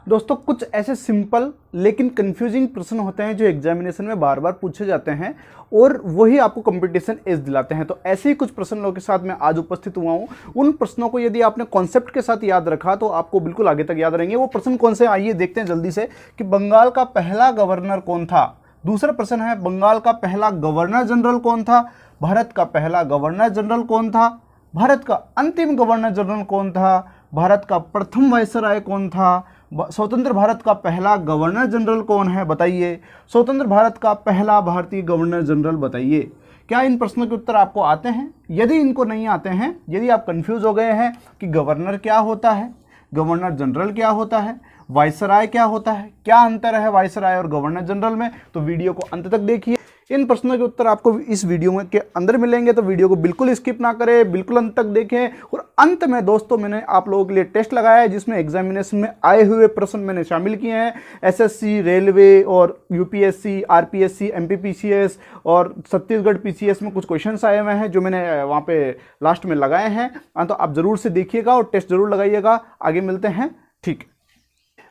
दोस्तों कुछ ऐसे सिंपल लेकिन कंफ्यूजिंग प्रश्न होते हैं जो एग्जामिनेशन में बार बार पूछे जाते हैं और वही आपको कंपटीशन एज दिलाते हैं। तो ऐसे ही कुछ प्रश्नों के साथ मैं आज उपस्थित हुआ हूं। उन प्रश्नों को यदि आपने कॉन्सेप्ट के साथ याद रखा तो आपको बिल्कुल आगे तक याद रहेंगे। वो प्रश्न कौन से, आइए देखते हैं जल्दी से कि बंगाल का पहला गवर्नर कौन था। दूसरा प्रश्न है बंगाल का पहला गवर्नर जनरल कौन था। भारत का पहला गवर्नर जनरल कौन था। भारत का अंतिम गवर्नर जनरल कौन था। भारत का प्रथम वायसराय कौन था। स्वतंत्र भारत का पहला गवर्नर जनरल कौन है बताइए। स्वतंत्र भारत का पहला भारतीय गवर्नर जनरल बताइए। क्या इन प्रश्नों के उत्तर आपको आते हैं? यदि इनको नहीं आते हैं, यदि आप कंफ्यूज हो गए हैं कि गवर्नर क्या होता है, गवर्नर जनरल क्या होता है, वायसराय क्या होता है, क्या अंतर है वायसराय और गवर्नर जनरल में, तो वीडियो को अंत तक देखिए। इन प्रश्नों के उत्तर आपको इस वीडियो में के अंदर मिलेंगे, तो वीडियो को बिल्कुल स्किप ना करें, बिल्कुल अंत तक देखें। और अंत में दोस्तों मैंने आप लोगों के लिए टेस्ट लगाया है जिसमें एग्जामिनेशन में आए हुए प्रश्न मैंने शामिल किए हैं। एसएससी, रेलवे और यूपीएससी, आरपीएससी, एमपीपीसीएस और छत्तीसगढ़ पीसीएस में कुछ क्वेश्चंस आए हुए हैं जो मैंने वहाँ पे लास्ट में लगाए हैं। तो आप ज़रूर से देखिएगा और टेस्ट जरूर लगाइएगा। आगे मिलते हैं, ठीक है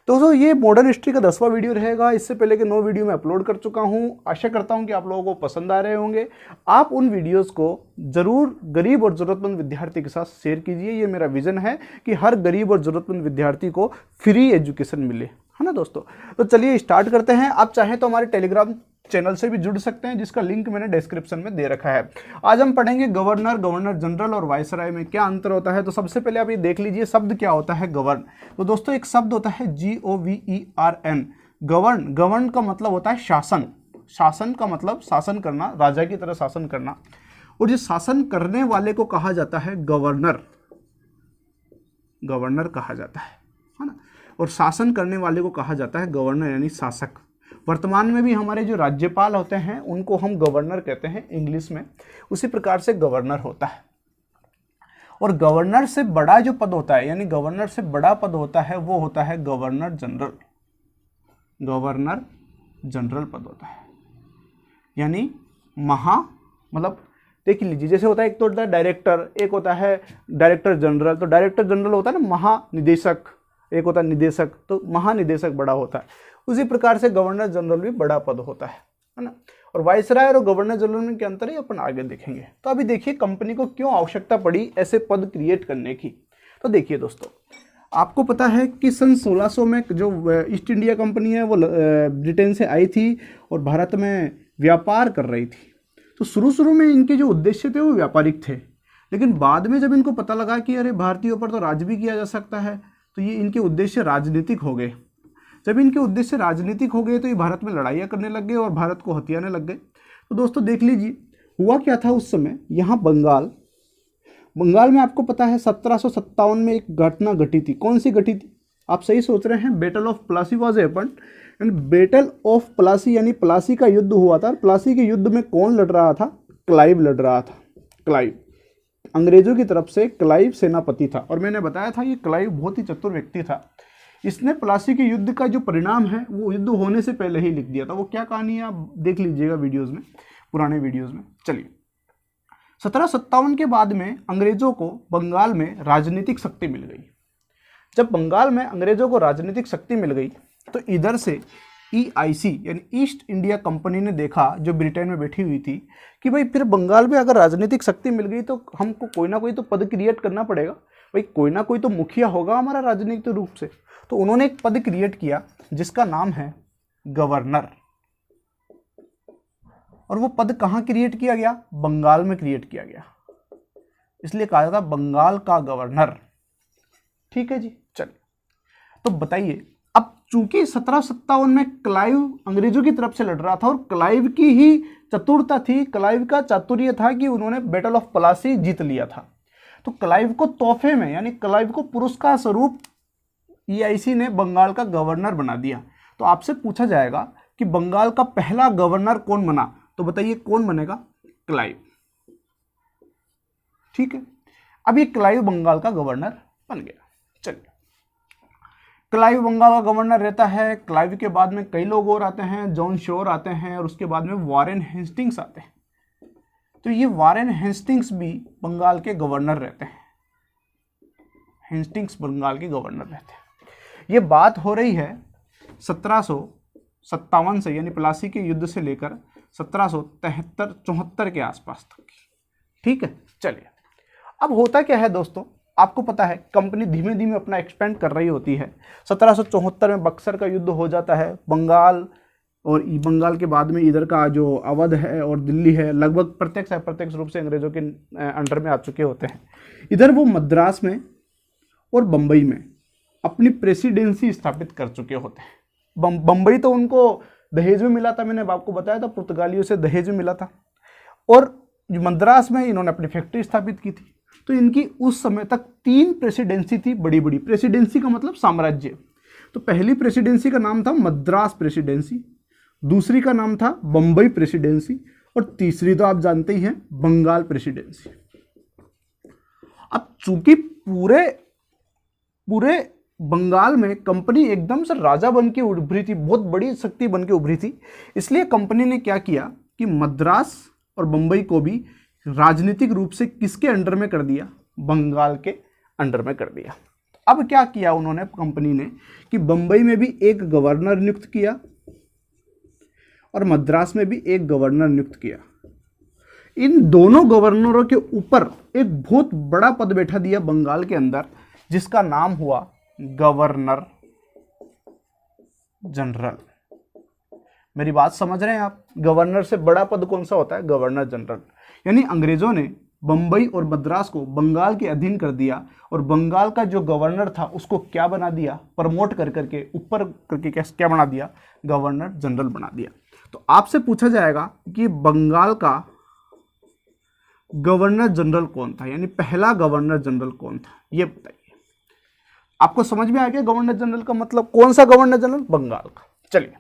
दोस्तों। ये मॉडर्न हिस्ट्री का 10वां वीडियो रहेगा। इससे पहले के 9 वीडियो मैं अपलोड कर चुका हूँ। आशा करता हूँ कि आप लोगों को पसंद आ रहे होंगे। आप उन वीडियोस को ज़रूर गरीब और ज़रूरतमंद विद्यार्थी के साथ शेयर कीजिए। ये मेरा विज़न है कि हर गरीब और ज़रूरतमंद विद्यार्थी को फ्री एजुकेशन मिले, है ना दोस्तों। तो चलिए स्टार्ट करते हैं। आप चाहें तो हमारे टेलीग्राम चैनल से भी जुड़ सकते हैं जिसका लिंक मैंने डिस्क्रिप्शन में दे रखा है। आज हम पढ़ेंगे गवर्नर, गवर्नर जनरल और वायसराय में क्या अंतर होता है। तो सबसे पहले आप ये देख लीजिए शब्द क्या होता है गवर्न। तो दोस्तों एक शब्द होता है GOVERN, गवर्न। गवर्न का मतलब होता है शासन। शासन का मतलब शासन करना, राजा की तरह शासन करना। और जिस शासन करने वाले को कहा जाता है गवर्नर, गवर्नर कहा जाता है ना। और शासन करने वाले को कहा जाता है गवर्नर यानी शासक। वर्तमान में भी हमारे जो राज्यपाल होते हैं उनको हम गवर्नर कहते हैं इंग्लिश में। उसी प्रकार से गवर्नर होता है। और गवर्नर से बड़ा जो पद होता है, यानी गवर्नर से बड़ा पद होता है, वो होता है गवर्नर जनरल। गवर्नर जनरल पद होता है यानी मतलब देख लीजिए, जैसे होता है एक तो होता है डायरेक्टर, एक होता है डायरेक्टर जनरल। तो डायरेक्टर जनरल होता है ना महानिदेशक, एक होता है निदेशक, तो महानिदेशक बड़ा होता है। उसी प्रकार से गवर्नर जनरल भी बड़ा पद होता है ना। और वायसराय और गवर्नर जनरल में क्या अंतर है अपन आगे देखेंगे। तो अभी देखिए कंपनी को क्यों आवश्यकता पड़ी ऐसे पद क्रिएट करने की। तो देखिए दोस्तों, आपको पता है कि सन 1600 में जो ईस्ट इंडिया कंपनी है वो ब्रिटेन से आई थी और भारत में व्यापार कर रही थी। तो शुरू में इनके जो उद्देश्य थे वो व्यापारिक थे, लेकिन बाद में जब इनको पता लगा कि अरे भारतीयों पर तो राज भी किया जा सकता है, तो ये इनके उद्देश्य राजनीतिक हो गए। जब इनके उद्देश्य राजनीतिक हो गए तो ये भारत में लड़ाइयाँ करने लग गए और भारत को हथियाने लग गए। तो दोस्तों देख लीजिए हुआ क्या था उस समय। यहाँ बंगाल में आपको पता है 1757 में एक घटना घटी थी। कौन सी घटी थी? आप सही सोच रहे हैं, battle of Plassey was happened. And battle of Plassey यानी प्लासी का युद्ध हुआ था। प्लासी के युद्ध में कौन लड़ रहा था? क्लाइव लड़ रहा था। क्लाइव, अंग्रेजों की तरफ से क्लाइव सेनापति था। और मैंने बताया था ये क्लाइव बहुत ही चतुर व्यक्ति था। इसने प्लासी के युद्ध का जो परिणाम है वो युद्ध होने से पहले ही लिख दिया था। वो क्या कहानी है आप देख लीजिएगा वीडियोस में, पुराने वीडियोस में। चलिए 1757 के बाद में अंग्रेजों को बंगाल में राजनीतिक शक्ति मिल गई। जब बंगाल में अंग्रेजों को राजनीतिक शक्ति मिल गई तो इधर से EIC यानी ईस्ट इंडिया कंपनी ने देखा, जो ब्रिटेन में बैठी हुई थी, कि भाई फिर बंगाल में अगर राजनीतिक शक्ति मिल गई तो हमको कोई ना कोई तो पद क्रिएट करना पड़ेगा। भाई कोई ना कोई तो मुखिया होगा हमारा राजनीतिक रूप से। तो उन्होंने एक पद क्रिएट किया जिसका नाम है गवर्नर। और वो पद कहाँ क्रिएट किया गया? बंगाल में क्रिएट किया गया, इसलिए कहा जाता बंगाल का गवर्नर। ठीक है जी। चलिए तो बताइए, अब चूंकि 1757 में क्लाइव अंग्रेजों की तरफ से लड़ रहा था और क्लाइव की ही चतुरता थी, क्लाइव का चातुर्य था कि उन्होंने बैटल ऑफ प्लासी जीत लिया था। तो क्लाइव को तोहफे में यानी क्लाइव को पुरस्कार स्वरूप EIC ने बंगाल का गवर्नर बना दिया। तो आपसे पूछा जाएगा कि बंगाल का पहला गवर्नर कौन बना, तो बताइए कौन बनेगा? क्लाइव। ठीक है, अब ये क्लाइव बंगाल का गवर्नर बन गया। चलिए, क्लाइव बंगाल का गवर्नर रहता है। क्लाइव के बाद में कई लोग और आते हैं, जॉन शोर आते हैं और उसके बाद में वॉरेन हेस्टिंग्स आते हैं। तो ये वॉरेन हेस्टिंग्स भी बंगाल के गवर्नर रहते हैं। हेस्टिंग्स बंगाल के गवर्नर रहते हैं। ये बात हो रही है 1757 से, यानी प्लासी के युद्ध से लेकर 1773-74 के आसपास तक की। ठीक है, चलिए अब होता क्या है दोस्तों, आपको पता है कंपनी धीमे धीमे अपना एक्सपेंड कर रही होती है। 1774 में बक्सर का युद्ध हो जाता है। बंगाल और बंगाल के बाद में इधर का जो अवध है और दिल्ली है, लगभग प्रत्यक्ष अप्रत्यक्ष रूप से अंग्रेजों के अंडर में आ चुके होते हैं। इधर वो मद्रास में और बम्बई में अपनी प्रेसिडेंसी स्थापित कर चुके होते हैं। बम्बई तो उनको दहेज में मिला था, मैंने आपको बताया था, पुर्तगालियों से दहेज में मिला था। और मद्रास में इन्होंने अपनी फैक्ट्री स्थापित की थी। तो इनकी उस समय तक 3 प्रेसिडेंसी थी, बड़ी बड़ी। प्रेसिडेंसी का मतलब साम्राज्य। तो पहली प्रेसिडेंसी का नाम था मद्रास प्रेसिडेंसी, दूसरी का नाम था बम्बई प्रेसिडेंसी, और तीसरी तो आप जानते ही हैं बंगाल प्रेसिडेंसी। अब चूंकि पूरे बंगाल में कंपनी एकदम से राजा बन के उभरी थी, बहुत बड़ी शक्ति बन के उभरी थी, इसलिए कंपनी ने क्या किया कि मद्रास और बंबई को भी राजनीतिक रूप से किसके अंडर में कर दिया, बंगाल के अंडर में कर दिया। अब क्या किया उन्होंने, कंपनी ने, कि बंबई में भी एक गवर्नर नियुक्त किया और मद्रास में भी एक गवर्नर नियुक्त किया। इन दोनों गवर्नरों के ऊपर एक बहुत बड़ा पद बैठा दिया बंगाल के अंदर, जिसका नाम हुआ गवर्नर जनरल। मेरी बात समझ रहे हैं आप? गवर्नर से बड़ा पद कौन सा होता है? Governor general. यानी अंग्रेजों ने बंबई और मद्रास को बंगाल के अधीन कर दिया, और बंगाल का जो गवर्नर था उसको क्या बना दिया, प्रमोट कर करके ऊपर करके क्या बना दिया, गवर्नर जनरल बना दिया। तो आपसे पूछा जाएगा कि बंगाल का गवर्नर जनरल कौन था, यानी पहला गवर्नर जनरल कौन था, ये बताइए। आपको समझ में आ गया गवर्नर जनरल का मतलब? कौन सा गवर्नर जनरल? बंगाल का। चलिए,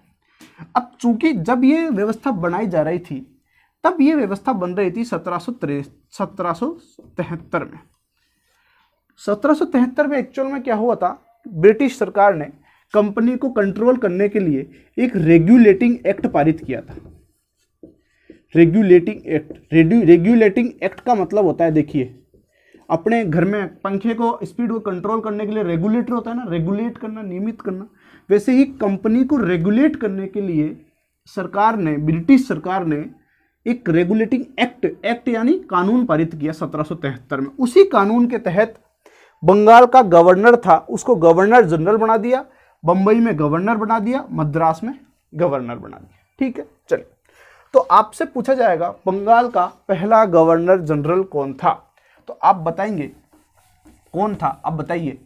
अब चूंकि जब ये व्यवस्था बनाई जा रही थी, तब ये व्यवस्था बन रही थी 1773 में। 1773 में एक्चुअल में क्या हुआ था, ब्रिटिश सरकार ने कंपनी को कंट्रोल करने के लिए एक रेगुलेटिंग एक्ट पारित किया था। रेगुलेटिंग एक्ट का मतलब होता है, देखिए, अपने घर में पंखे को स्पीड को कंट्रोल करने के लिए रेगुलेटर होता है ना, रेगुलेट करना, नियमित करना। वैसे ही कंपनी को रेगुलेट करने के लिए सरकार ने, ब्रिटिश सरकार ने एक रेगुलेटिंग एक्ट यानी कानून पारित किया 1773 में। उसी कानून के तहत बंगाल का गवर्नर था, उसको गवर्नर जनरल बना दिया, बंबई में गवर्नर बना दिया, मद्रास में गवर्नर बना दिया। ठीक है, चलिए, तो आपसे पूछा जाएगा बंगाल का पहला गवर्नर जनरल कौन था, तो आप बताएंगे कौन था? आप बताइए।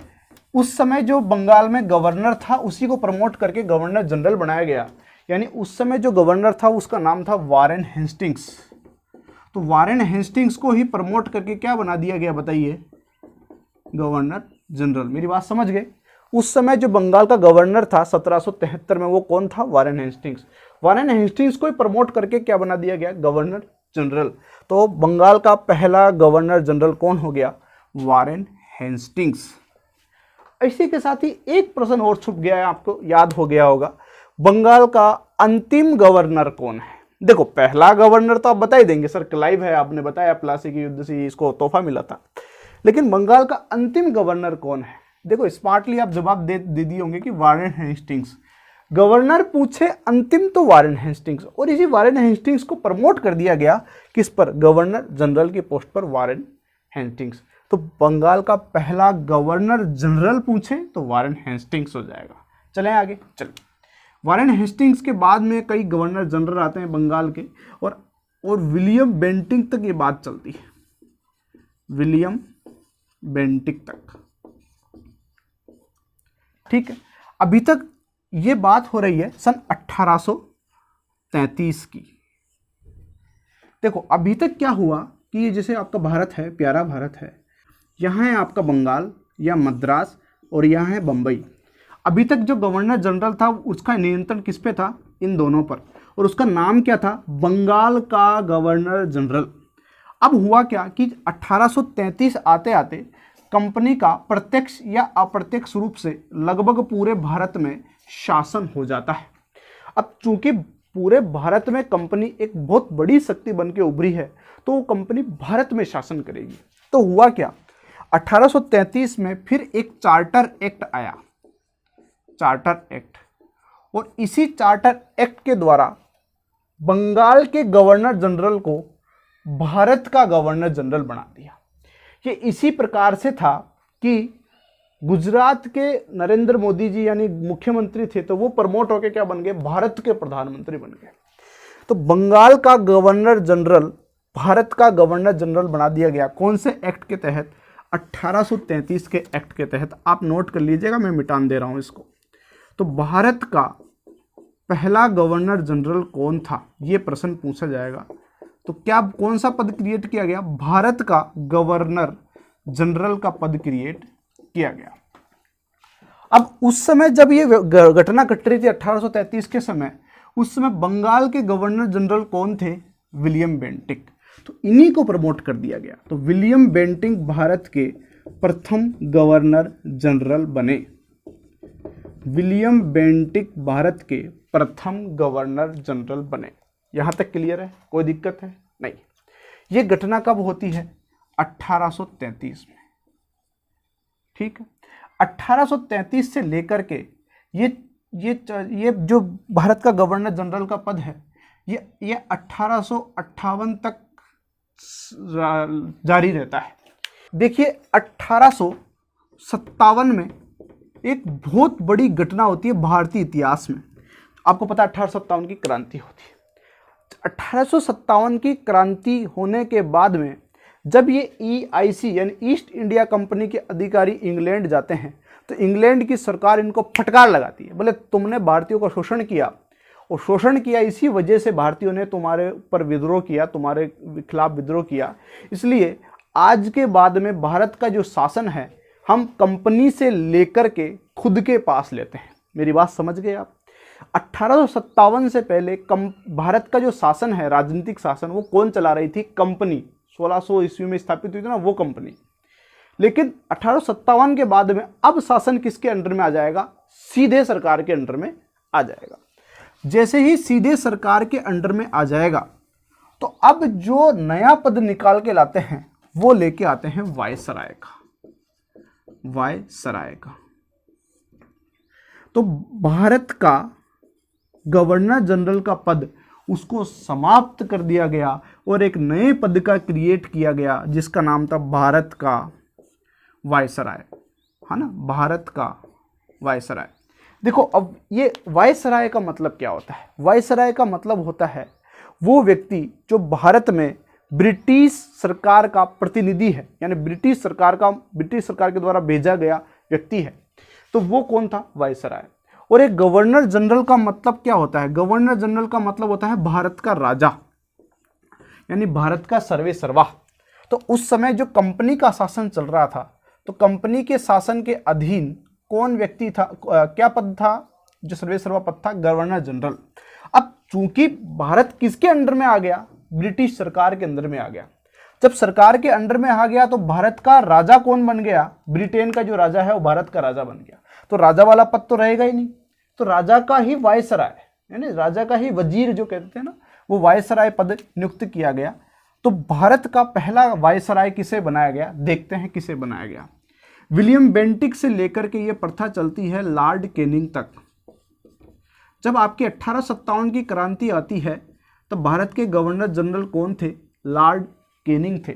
उस समय जो बंगाल में गवर्नर था उसी को प्रमोट करके गवर्नर जनरल बनाया गया। यानी उस समय जो गवर्नर था उसका नाम था वारेन हेस्टिंग्स। तो वारेन हेस्टिंग्स को ही प्रमोट करके क्या बना दिया गया, बताइए, गवर्नर जनरल। मेरी बात समझ गए? उस समय जो बंगाल का गवर्नर था 1773 में, वो कौन था? Warren Hastings. वारेन हेस्टिंग्स को ही प्रमोट करके क्या बना दिया गया, गवर्नर जनरल। तो बंगाल का पहला गवर्नर जनरल कौन हो गया? Warren Hastings. इसी के साथ ही एक प्रश्न और छुप गया है, आपको याद हो गया होगा, बंगाल का अंतिम गवर्नर कौन है? देखो, पहला गवर्नर तो आप बता ही देंगे, सर क्लाइव है, आपने बताया, प्लासी के युद्ध से इसको तोहफा मिला था। लेकिन बंगाल का अंतिम गवर्नर कौन है? देखो, स्मार्टली आप जवाब दे दिए होंगे कि वारेन हेस्टिंग्स। गवर्नर पूछे अंतिम तो वारेन हेस्टिंग्स, और इसी वारेन हेस्टिंग्स को प्रमोट कर दिया गया किस पर? गवर्नर जनरल की पोस्ट पर वारेन हेस्टिंग्स। तो बंगाल का पहला गवर्नर जनरल पूछे तो वारेन हेस्टिंग्स हो जाएगा। चलें आगे, चलें। वारेन हेस्टिंग्स के बाद में कई गवर्नर जनरल आते हैं बंगाल के, और विलियम बेंटिंक तक ये बात चलती है, विलियम बेंटिक तक। ठीक है, अभी तक ये बात हो रही है सन 1833 की। देखो, अभी तक क्या हुआ कि ये जैसे आपका भारत है, प्यारा भारत है, यहाँ है आपका बंगाल या मद्रास, और यहाँ है बम्बई। अभी तक जो गवर्नर जनरल था उसका नियंत्रण किस पे था? इन दोनों पर, और उसका नाम क्या था? बंगाल का गवर्नर जनरल। अब हुआ क्या कि 1833 आते आते कंपनी का प्रत्यक्ष या अप्रत्यक्ष रूप से लगभग पूरे भारत में शासन हो जाता है। अब चूंकि पूरे भारत में कंपनी एक बहुत बड़ी शक्ति बन के उभरी है, तो वो कंपनी भारत में शासन करेगी। तो हुआ क्या, 1833 में फिर एक चार्टर एक्ट आया, चार्टर एक्ट, और इसी चार्टर एक्ट के द्वारा बंगाल के गवर्नर जनरल को भारत का गवर्नर जनरल बना दिया। ये इसी प्रकार से था कि गुजरात के नरेंद्र मोदी जी यानी मुख्यमंत्री थे, तो वो प्रमोट होकर क्या बन गए, भारत के प्रधानमंत्री बन गए। तो बंगाल का गवर्नर जनरल भारत का गवर्नर जनरल बना दिया गया। कौन से एक्ट के तहत? 1833 के एक्ट के तहत। आप नोट कर लीजिएगा, मैं मिटान दे रहा हूं इसको। तो भारत का पहला गवर्नर जनरल कौन था, ये प्रश्न पूछा जाएगा। तो क्या कौन सा पद क्रिएट किया गया? भारत का गवर्नर जनरल का पद क्रिएट किया गया। अब उस समय जब ये घटना घट रही थी 1833 के समय, उस समय बंगाल के गवर्नर जनरल कौन थे? William Bentinck. तो इन्हीं को प्रमोट कर दिया गया। तो विलियम बेंटिक भारत के प्रथम गवर्नर जनरल बने। विलियम बेंटिक भारत के प्रथम गवर्नर जनरल बने। यहां तक क्लियर है? कोई दिक्कत है? नहीं। ये घटना कब होती है? 1833 में। ठीक है। 1833 से लेकर के ये जो भारत का गवर्नर जनरल का पद है, ये 1858 तक जारी रहता है। देखिए 1857 में एक बहुत बड़ी घटना होती है भारतीय इतिहास में। आपको पता है 1857 की क्रांति होती है। 1857 की क्रांति होने के बाद में जब ये EIC यानी ईस्ट इंडिया कंपनी के अधिकारी इंग्लैंड जाते हैं, तो इंग्लैंड की सरकार इनको फटकार लगाती है, बोले तुमने भारतीयों का शोषण किया, और शोषण किया इसी वजह से भारतीयों ने तुम्हारे ऊपर विद्रोह किया, तुम्हारे खिलाफ विद्रोह किया, इसलिए आज के बाद में भारत का जो शासन है हम कंपनी से लेकर के खुद के पास लेते हैं। मेरी बात समझ गए आप? 1857 से पहले भारत का जो शासन है, राजनीतिक शासन, वो कौन चला रही थी? कंपनी। 1600 ईस्वी में स्थापित हुई थी ना वो कंपनी। लेकिन 1857 के बाद में अब शासन किसके अंडर में आ जाएगा? सीधे सरकार के अंडर में आ जाएगा। जैसे ही सीधे सरकार के अंडर में आ जाएगा, तो अब जो नया पद निकाल के लाते हैं वो लेके आते हैं वायसराय का। वायसराय का। तो भारत का गवर्नर जनरल का पद उसको समाप्त कर दिया गया और एक नए पद का क्रिएट किया गया जिसका नाम था भारत का वायसराय, है ना? भारत का वायसराय। देखो अब ये वायसराय का मतलब क्या होता है? वायसराय का मतलब होता है वो व्यक्ति जो भारत में ब्रिटिश सरकार का प्रतिनिधि है, यानी ब्रिटिश सरकार के द्वारा भेजा गया व्यक्ति है। तो वो कौन था? वायसराय। और एक गवर्नर जनरल का मतलब क्या होता है? गवर्नर जनरल का मतलब होता है भारत का राजा, यानी भारत का सर्वे सर्वा। तो उस समय जो कंपनी का शासन चल रहा था, तो कंपनी के शासन के अधीन कौन व्यक्ति था? क्या पद था जो सर्वे सर्वा पद था? Governor general. अब चूंकि भारत किसके अंडर में आ गया? ब्रिटिश सरकार के अंदर में आ गया। जब सरकार के अंडर में आ गया तो भारत का राजा कौन बन गया? ब्रिटेन का जो राजा है वो भारत का राजा बन गया। तो राजा वाला पद तो रहेगा ही नहीं, तो राजा का ही वायसराय, यानी राजा का ही वजीर जो कहते हैं ना, वो वायसराय पद नियुक्त किया गया। तो भारत का पहला वायसराय किसे बनाया गया? देखते हैं किसे बनाया गया। विलियम बेंटिक से लेकर के ये प्रथा चलती है लॉर्ड कैनिंग तक। जब आपकी 1857 की क्रांति आती है तब भारत के गवर्नर जनरल कौन थे? लॉर्ड कैनिंग थे।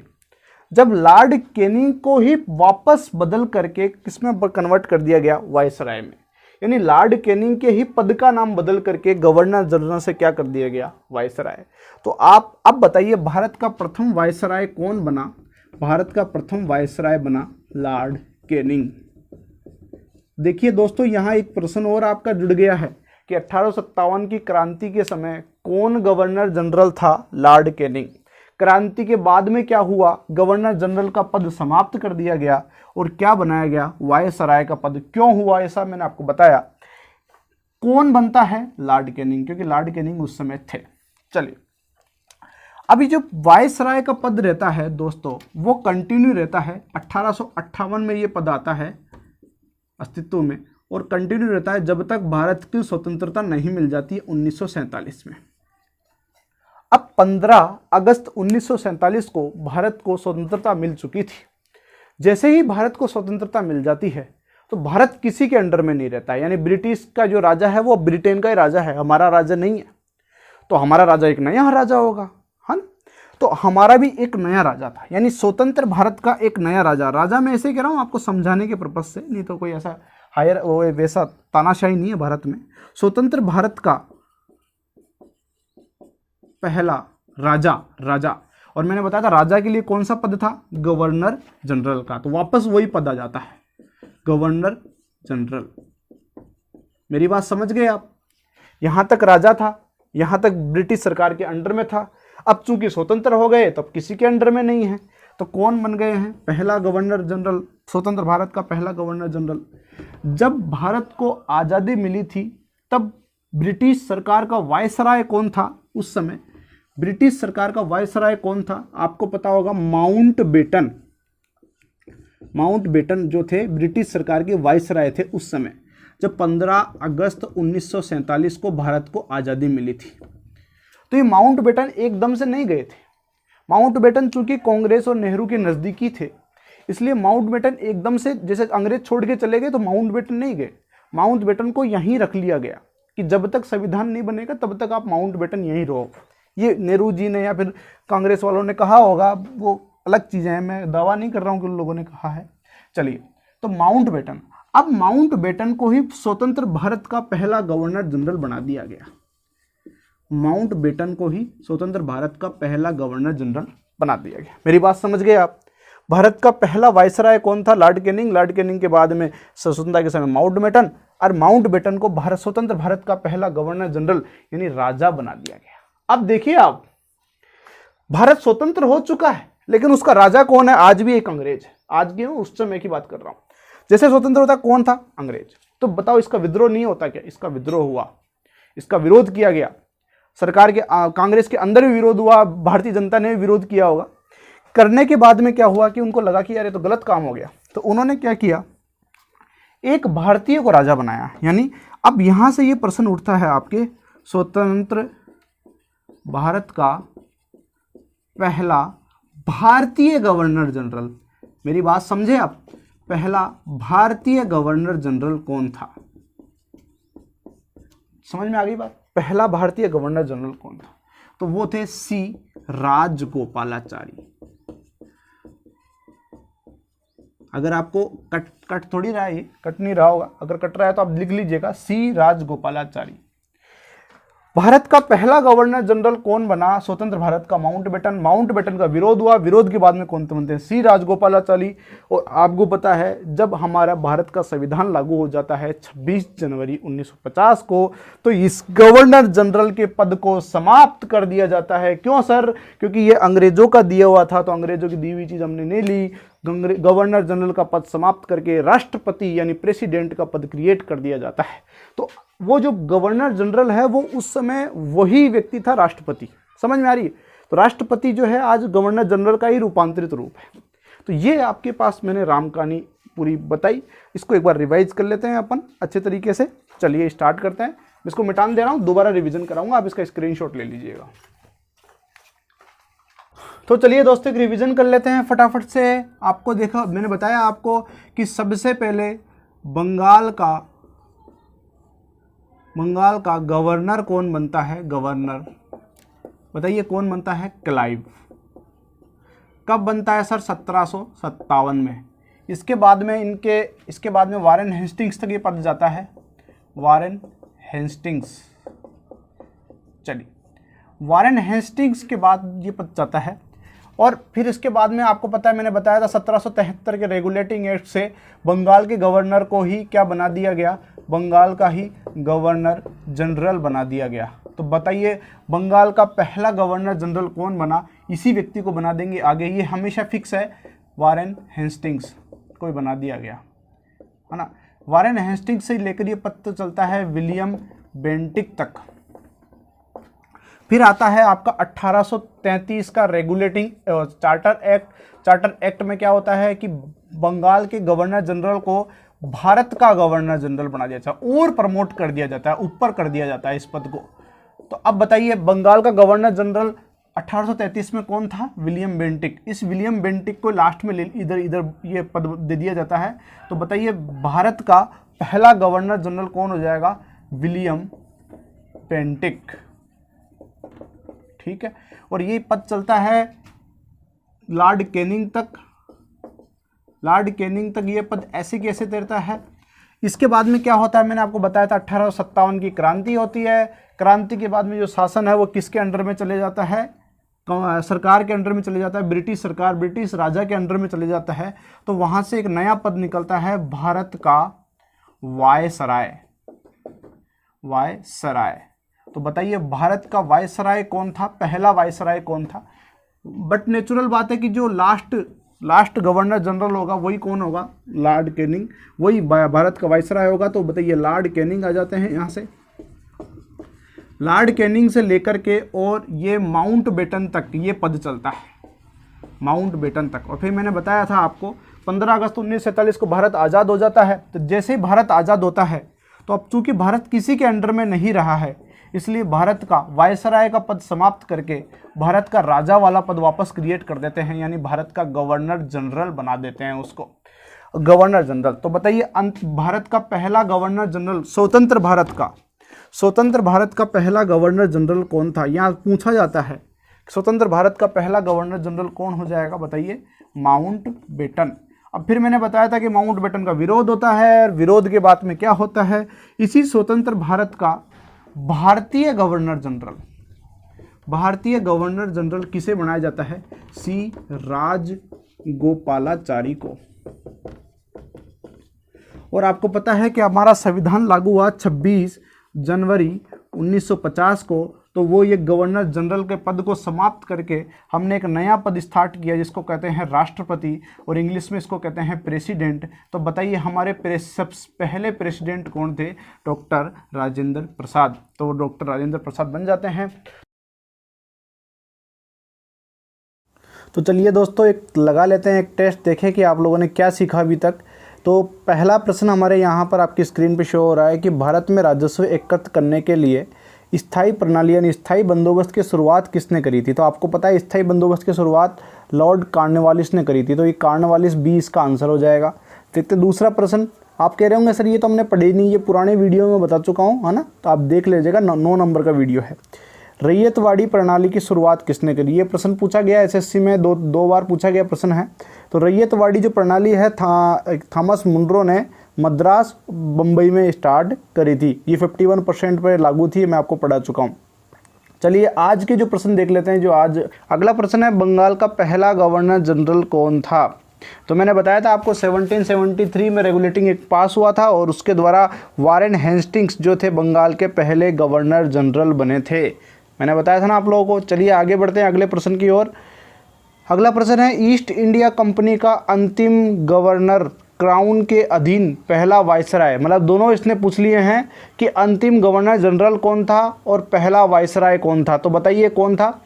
जब लॉर्ड कैनिंग को ही वापस बदल करके किसमें कन्वर्ट कर दिया गया? वायसराय में। यानी लॉर्ड कैनिंग के ही पद का नाम बदल करके गवर्नर जनरल से क्या कर दिया गया? वायसराय। तो आप अब बताइए भारत का प्रथम वायसराय कौन बना? भारत का प्रथम वायसराय बना लॉर्ड कैनिंग। देखिए दोस्तों, यहाँ एक प्रश्न और आपका जुड़ गया है कि 1857 की क्रांति के समय कौन गवर्नर जनरल था? Lord Canning. क्रांति के बाद में क्या हुआ? गवर्नर जनरल का पद समाप्त कर दिया गया और क्या बनाया गया? वायसराय का पद। क्यों हुआ ऐसा मैंने आपको बताया। कौन बनता है? लॉर्ड कैनिंग, क्योंकि लॉर्ड कैनिंग उस समय थे। चलिए, अभी जो वायसराय का पद रहता है दोस्तों, वो कंटिन्यू रहता है। 1858 में ये पद आता है अस्तित्व में और कंटिन्यू रहता है जब तक भारत की स्वतंत्रता नहीं मिल जाती है 1947 में। अब 15 अगस्त 1947 को भारत को स्वतंत्रता मिल चुकी थी। जैसे ही भारत को स्वतंत्रता मिल जाती है तो भारत किसी के अंडर में नहीं रहता है, यानी ब्रिटिश का जो राजा है वो ब्रिटेन का ही राजा है, हमारा राजा नहीं है। तो हमारा राजा एक नया राजा होगा, है ना। तो हमारा भी एक नया राजा था, यानी स्वतंत्र भारत का एक नया राजा मैं ऐसे कह रहा हूँ आपको समझाने के पर्पज से, नहीं तो कोई ऐसा हायर वो वैसा तानाशाही नहीं है भारत में। स्वतंत्र भारत का पहला राजा, और मैंने बताया था राजा के लिए कौन सा पद था, गवर्नर जनरल का। तो वापस वही पद आ जाता है, गवर्नर जनरल। मेरी बात समझ गए आप? यहां तक राजा था, यहां तक ब्रिटिश सरकार के अंडर में था। अब चूंकि स्वतंत्र हो गए तो अब किसी के अंडर में नहीं है, तो कौन बन गए हैं, पहला गवर्नर जनरल, स्वतंत्र भारत का पहला गवर्नर जनरल। जब भारत को आज़ादी मिली थी तब ब्रिटिश सरकार का वायसराय कौन था उस समय? ब्रिटिश सरकार का वायसराय कौन था? आपको पता होगा, माउंटबेटन जो थे ब्रिटिश सरकार के वायसराय थे उस समय, जब 15 अगस्त 1947 को भारत को आज़ादी मिली थी। तो ये माउंटबेटन एकदम से नहीं गए थे। माउंटबेटन चूंकि कांग्रेस और नेहरू के नज़दीकी थे, इसलिए माउंटबेटन एकदम से, जैसे अंग्रेज छोड़ के चले गए तो माउंटबेटन नहीं गए। माउंटबेटन को यहीं रख लिया गया कि जब तक संविधान नहीं बनेगा तब तक आप माउंटबेटन यहीं रहो। ये नेहरू जी ने या फिर कांग्रेस वालों ने कहा होगा, वो अलग चीज़ें हैं, मैं दावा नहीं कर रहा हूँ कि उन लोगों ने कहा है। चलिए, तो माउंटबेटन, अब माउंटबेटन को ही स्वतंत्र भारत का पहला गवर्नर जनरल बना दिया गया। माउंटबेटन को ही स्वतंत्र भारत का पहला गवर्नर जनरल बना दिया गया। मेरी बात समझ गए आप? भारत का पहला वायसराय कौन था? Lord Canning. लॉर्ड कैनिंग के बाद में स्वतंत्रता के समय माउंटबेटन, और माउंटबेटन को भारत स्वतंत्र भारत का पहला गवर्नर जनरल यानी राजा बना दिया गया। अब देखिए आप, भारत स्वतंत्र हो चुका है लेकिन उसका राजा कौन है? आज भी एक अंग्रेज है। आज की उस समय की बात कर रहा हूं। जैसे स्वतंत्र होता कौन था? अंग्रेज। तो बताओ, इसका विद्रोह नहीं होता क्या? इसका विद्रोह हुआ, इसका विरोध किया गया। सरकार के कांग्रेस के अंदर भी विरोध हुआ, भारतीय जनता ने भी विरोध किया होगा। करने के बाद में क्या हुआ कि उनको लगा कि यार ये तो गलत काम हो गया, तो उन्होंने क्या किया, एक भारतीय को राजा बनाया। यानी अब यहां से ये प्रश्न उठता है आपके, स्वतंत्र भारत का पहला भारतीय गवर्नर जनरल, मेरी बात समझे आप, पहला भारतीय गवर्नर जनरल कौन था? समझ में आ गई बात? पहला भारतीय गवर्नर जनरल कौन था? तो वो थे सी राजगोपालाचारी। अगर आपको कट थोड़ी रहा है, कट नहीं रहा होगा, अगर कट रहा है तो आप लिख लीजिएगा, सी राजगोपालाचारी। भारत का पहला गवर्नर जनरल कौन बना स्वतंत्र भारत का? माउंटबेटन। माउंटबेटन का विरोध हुआ, विरोध के बाद में कौन बनते हैं? सी राजगोपालाचारी। और आपको पता है, जब हमारा भारत का संविधान लागू हो जाता है 26 जनवरी 1950 को, तो इस गवर्नर जनरल के पद को समाप्त कर दिया जाता है। क्यों सर? क्योंकि ये अंग्रेजों का दिया हुआ था, तो अंग्रेजों की दी हुई चीज हमने नहीं ली। गवर्नर जनरल का पद समाप्त करके राष्ट्रपति यानी प्रेसिडेंट का पद क्रिएट कर दिया जाता है। तो वो जो गवर्नर जनरल है वो उस समय वही व्यक्ति था राष्ट्रपति। समझ में आ रही है? तो राष्ट्रपति जो है आज गवर्नर जनरल का ही रूपांतरित रूप है। तो ये आपके पास मैंने राम कहानी पूरी बताई, इसको एक बार रिवाइज कर लेते हैं अपन अच्छे तरीके से। चलिए स्टार्ट करते हैं। मैं इसको मिटान दे रहा हूँ, दोबारा रिवीजन कराऊंगा, आप इसका स्क्रीनशॉट ले लीजिएगा। तो चलिए दोस्तों, एक रिवीजन कर लेते हैं फटाफट से। आपको देखा, मैंने बताया आपको कि सबसे पहले बंगाल का गवर्नर कौन बनता है? गवर्नर बताइए कौन बनता है? क्लाइव। कब बनता है सर? 1757 में। इसके बाद में वारेन हेस्टिंग्स तक ये पद जाता है, वारेन हेस्टिंग्स। चलिए, वारेन हेस्टिंग्स के बाद ये पद जाता है, और फिर इसके बाद में आपको पता है, मैंने बताया था 1773 के रेगुलेटिंग एक्ट से बंगाल के गवर्नर को ही क्या बना दिया गया? बंगाल का ही गवर्नर जनरल बना दिया गया। तो बताइए, बंगाल का पहला गवर्नर जनरल कौन बना? इसी व्यक्ति को बना देंगे आगे, ये हमेशा फिक्स है, वारेन हेस्टिंग्स को बना दिया गया, है ना। वारेन हेस्टिंग्स से लेकर ये पद चलता है विलियम बेंटिक तक। फिर आता है आपका 1833 का रेगुलेटिंग चार्टर एक्ट में क्या होता है कि बंगाल के गवर्नर जनरल को भारत का गवर्नर जनरल बना दिया जाता है और प्रमोट कर दिया जाता है, ऊपर कर दिया जाता है इस पद को। तो अब बताइए, बंगाल का गवर्नर जनरल 1833 में कौन था? William Bentinck. इस विलियम बेंटिक को लास्ट में इधर ये पद दे दिया जाता है। तो बताइए भारत का पहला गवर्नर जनरल कौन हो जाएगा? William Bentinck. ठीक है, और ये पद चलता है लॉर्ड कैनिंग तक। लॉर्ड कैनिंग तक ये पद ऐसे कैसे तैरता है। इसके बाद में क्या होता है, मैंने आपको बताया था 1857 की क्रांति होती है। क्रांति के बाद में जो शासन है वो किसके अंडर में चले जाता है? सरकार के अंडर में चले जाता है, ब्रिटिश सरकार, ब्रिटिश राजा के अंडर में चले जाता है। तो वहाँ से एक नया पद निकलता है, भारत का वायसराय। वायसराय। तो बताइए भारत का वायसराय कौन था? पहला वायसराय कौन था? बट नेचुरल बात है कि जो लास्ट गवर्नर जनरल होगा वही कौन होगा? लॉर्ड कैनिंग, वही भारत का वायसराय होगा। तो बताइए लॉर्ड कैनिंग आ जाते हैं यहाँ से। लॉर्ड कैनिंग से लेकर के और ये माउंट बेटन तक ये पद चलता है, माउंट बेटन तक। और फिर मैंने बताया था आपको 15 अगस्त 1947 को भारत आज़ाद हो जाता है। तो जैसे ही भारत आज़ाद होता है तो अब चूंकि भारत किसी के अंडर में नहीं रहा है, इसलिए भारत का वायसराय का पद समाप्त करके भारत का राजा वाला पद वापस क्रिएट कर देते हैं, यानी भारत का गवर्नर जनरल बना देते हैं उसको, गवर्नर जनरल। तो बताइए भारत का पहला गवर्नर जनरल, स्वतंत्र भारत का पहला गवर्नर जनरल कौन था? यहाँ पूछा जाता है स्वतंत्र भारत का पहला गवर्नर जनरल कौन हो जाएगा? बताइए माउंट बेटन। अब फिर मैंने बताया था कि माउंट बेटन का विरोध होता है, विरोध के बाद में क्या होता है, इसी स्वतंत्र भारत का भारतीय गवर्नर जनरल किसे बनाया जाता है? सी राजगोपालाचारी को। और आपको पता है कि हमारा संविधान लागू हुआ 26 जनवरी 1950 को। तो वो ये गवर्नर जनरल के पद को समाप्त करके हमने एक नया पद स्टार्ट किया जिसको कहते हैं राष्ट्रपति, और इंग्लिश में इसको कहते हैं प्रेसिडेंट। तो बताइए हमारे पहले प्रेसिडेंट कौन थे? डॉक्टर राजेंद्र प्रसाद। तो डॉक्टर राजेंद्र प्रसाद बन जाते हैं। तो चलिए दोस्तों एक लगा लेते हैं एक टेस्ट, देखें कि आप लोगों ने क्या सीखा अभी तक। तो पहला प्रश्न हमारे यहाँ पर आपकी स्क्रीन पे शो हो रहा है कि भारत में राजस्व एकत्र करने के लिए स्थायी प्रणाली यानी स्थायी बंदोबस्त की शुरुआत किसने करी थी? तो आपको पता है स्थायी बंदोबस्त की शुरुआत लॉर्ड कॉर्नवालिस ने करी थी। तो ये कॉर्नवालिस बी इसका आंसर हो जाएगा। देखते दूसरा प्रश्न। आप कह रहे होंगे सर ये तो हमने पढ़े नहीं, ये पुराने वीडियो में बता चुका हूँ, है ना? तो आप देख लीजिएगा, 9 नंबर का वीडियो है। रैयतवाड़ी प्रणाली की शुरुआत किसने करी? ये प्रश्न पूछा गया एसएससी में, दो बार पूछा गया प्रश्न है। तो रैयतवाड़ी जो प्रणाली है थॉमस मुनरो ने मद्रास बम्बई में स्टार्ट करी थी। ये 51% पर लागू थी, मैं आपको पढ़ा चुका हूँ। चलिए आज के जो प्रश्न देख लेते हैं। जो आज अगला प्रश्न है, बंगाल का पहला गवर्नर जनरल कौन था? तो मैंने बताया था आपको 1773 में रेगुलेटिंग एक्ट पास हुआ था और उसके द्वारा वारेन हेस्टिंग्स जो थे बंगाल के पहले गवर्नर जनरल बने थे। मैंने बताया था ना आप लोगों को। चलिए आगे बढ़ते हैं अगले प्रश्न की ओर। अगला प्रश्न है, ईस्ट इंडिया कंपनी का अंतिम गवर्नर क्राउन के अधीन पहला वायसराय, मतलब दोनों इसने पूछ लिए हैं कि अंतिम गवर्नर जनरल कौन था और पहला वायसराय कौन था। तो बताइए कौन था?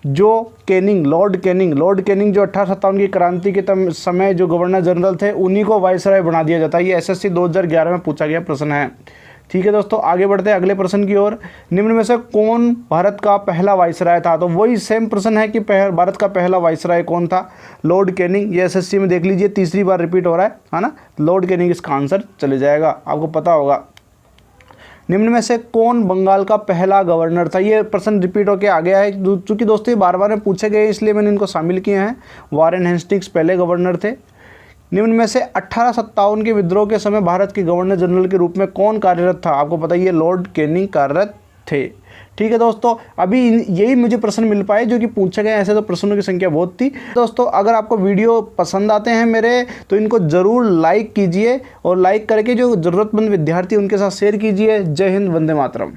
जो कैनिंग, लॉर्ड कैनिंग जो 1857 की क्रांति के समय जो गवर्नर जनरल थे, उन्हीं को वायसराय बना दिया जाता है। ये एसएससी 2011 में पूछा गया प्रश्न है। ठीक है दोस्तों, आगे बढ़ते हैं अगले प्रश्न की ओर। निम्न में से कौन भारत का पहला वायसराय था? तो वही सेम प्रश्न है कि भारत का पहला वायसराय कौन था? Lord Canning. ये एसएससी में देख लीजिए तीसरी बार रिपीट हो रहा है ना? लॉर्ड कैनिंग इसका आंसर चले जाएगा, आपको पता होगा। निम्न में से कौन बंगाल का पहला गवर्नर था? ये प्रश्न रिपीट होकर आ गया है, चूंकि दोस्तों ये बार बार में पूछे गए इसलिए मैंने इनको शामिल किए हैं। वारेन हेस्टिंग्स पहले गवर्नर थे। निम्न में से 1857 के विद्रोह के समय भारत के गवर्नर जनरल के रूप में कौन कार्यरत था? आपको पता है लॉर्ड कैनिंग कार्यरत थे। ठीक है दोस्तों, अभी यही मुझे प्रश्न मिल पाए जो कि पूछे गए। ऐसे तो प्रश्नों की संख्या बहुत थी। दोस्तों अगर आपको वीडियो पसंद आते हैं मेरे, तो इनको ज़रूर लाइक कीजिए और लाइक करके जो ज़रूरतमंद विद्यार्थी उनके साथ शेयर कीजिए। जय हिंद, वंदे मातरम।